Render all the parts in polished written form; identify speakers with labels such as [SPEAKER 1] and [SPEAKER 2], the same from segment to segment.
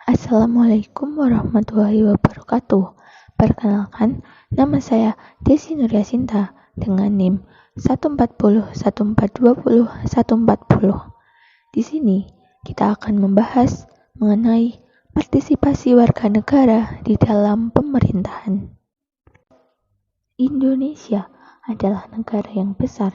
[SPEAKER 1] Assalamualaikum warahmatullahi wabarakatuh. Perkenalkan, nama saya Desi Nuryasinta dengan NIM 140 1420 140. Di sini kita akan membahas mengenai partisipasi warga negara di dalam pemerintahan. Indonesia adalah negara yang besar,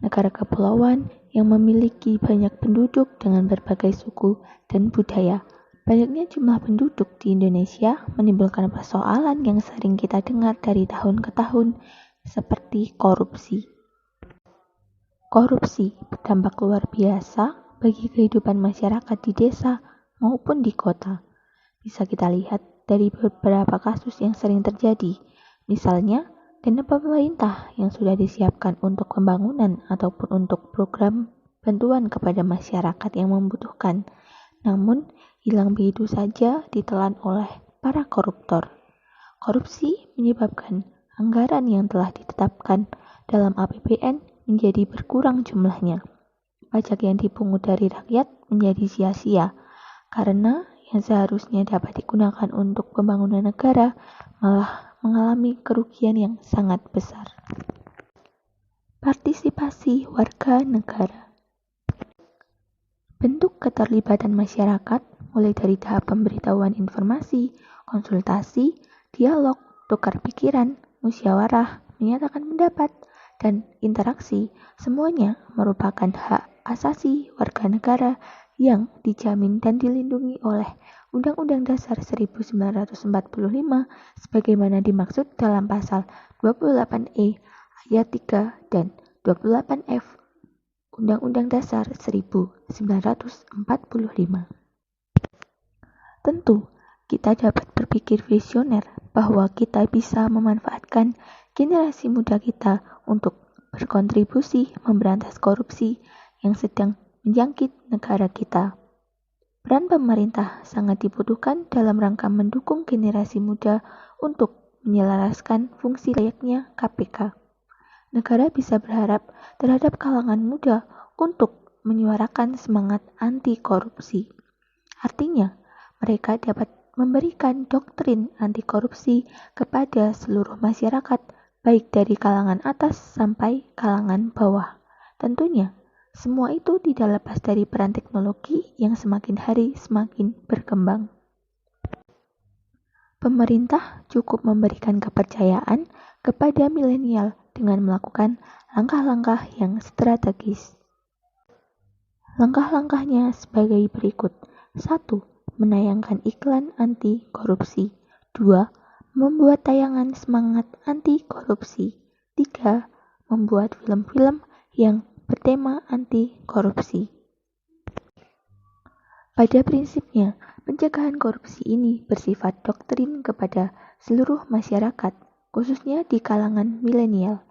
[SPEAKER 1] negara kepulauan yang memiliki banyak penduduk dengan berbagai suku dan budaya. Banyaknya jumlah penduduk di Indonesia menimbulkan persoalan yang sering kita dengar dari tahun ke tahun, seperti korupsi. Korupsi berdampak luar biasa bagi kehidupan masyarakat di desa maupun di kota. Bisa kita lihat dari beberapa kasus yang sering terjadi, misalnya dana pemerintah yang sudah disiapkan untuk pembangunan ataupun untuk program bantuan kepada masyarakat yang membutuhkan, namun hilang begitu saja ditelan oleh para koruptor. Korupsi menyebabkan anggaran yang telah ditetapkan dalam APBN menjadi berkurang jumlahnya. Pajak yang dipungut dari rakyat menjadi sia-sia, karena yang seharusnya dapat digunakan untuk pembangunan negara malah mengalami kerugian yang sangat besar. Partisipasi warga negara. Bentuk keterlibatan masyarakat mulai dari tahap pemberitahuan informasi, konsultasi, dialog, tukar pikiran, musyawarah, menyatakan pendapat, dan interaksi, semuanya merupakan hak asasi warga negara yang dijamin dan dilindungi oleh Undang-Undang Dasar 1945 sebagaimana dimaksud dalam pasal 28E ayat 3 dan 28F Undang-Undang Dasar 1945. Tentu, kita dapat berpikir visioner bahwa kita bisa memanfaatkan generasi muda kita untuk berkontribusi memberantas korupsi yang sedang menjangkit negara kita. Peran pemerintah sangat dibutuhkan dalam rangka mendukung generasi muda untuk menyelaraskan fungsi layaknya KPK. Negara bisa berharap terhadap kalangan muda untuk menyuarakan semangat anti korupsi. Artinya, mereka dapat memberikan doktrin anti korupsi kepada seluruh masyarakat, baik dari kalangan atas sampai kalangan bawah. Tentunya, semua itu tidak lepas dari peran teknologi yang semakin hari semakin berkembang. Pemerintah cukup memberikan kepercayaan kepada milenial dengan melakukan langkah-langkah yang strategis. Langkah-langkahnya sebagai berikut. 1. Menayangkan iklan anti korupsi. 2. Membuat tayangan semangat anti korupsi. 3. Membuat film-film yang bertema anti korupsi. Pada prinsipnya, pencegahan korupsi ini bersifat doktrin kepada seluruh masyarakat, khususnya di kalangan milenial.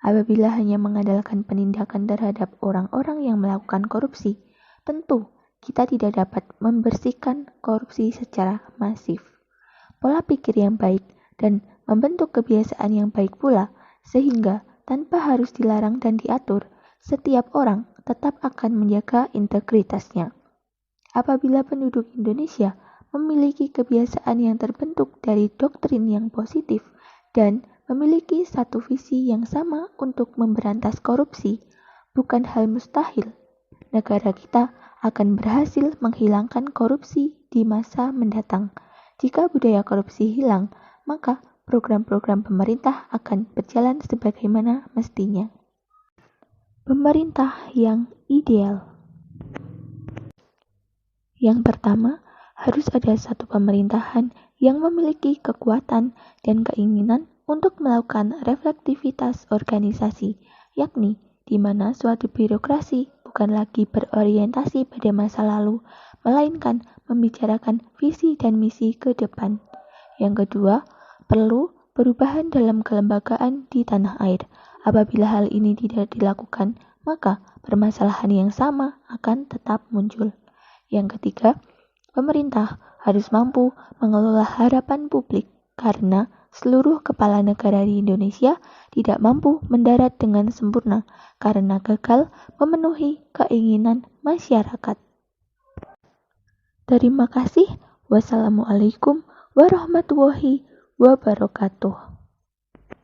[SPEAKER 1] Apabila hanya mengandalkan penindakan terhadap orang-orang yang melakukan korupsi, tentu kita tidak dapat membersihkan korupsi secara masif. Pola pikir yang baik dan membentuk kebiasaan yang baik pula, sehingga tanpa harus dilarang dan diatur, setiap orang tetap akan menjaga integritasnya. Apabila penduduk Indonesia memiliki kebiasaan yang terbentuk dari doktrin yang positif dan memiliki satu visi yang sama untuk memberantas korupsi, bukan hal mustahil. Negara kita akan berhasil menghilangkan korupsi di masa mendatang. Jika budaya korupsi hilang, maka program-program pemerintah akan berjalan sebagaimana mestinya. Pemerintah yang ideal. Yang pertama, harus ada satu pemerintahan yang memiliki kekuatan dan keinginan untuk melakukan reflektivitas organisasi, yakni di mana suatu birokrasi bukan lagi berorientasi pada masa lalu, melainkan membicarakan visi dan misi ke depan. Yang kedua, perlu perubahan dalam kelembagaan di tanah air. Apabila hal ini tidak dilakukan, maka permasalahan yang sama akan tetap muncul. Yang ketiga, pemerintah harus mampu mengelola harapan publik karena seluruh kepala negara di Indonesia tidak mampu mendarat dengan sempurna karena gagal memenuhi keinginan masyarakat. Terima kasih. Wassalamualaikum warahmatullahi wabarakatuh.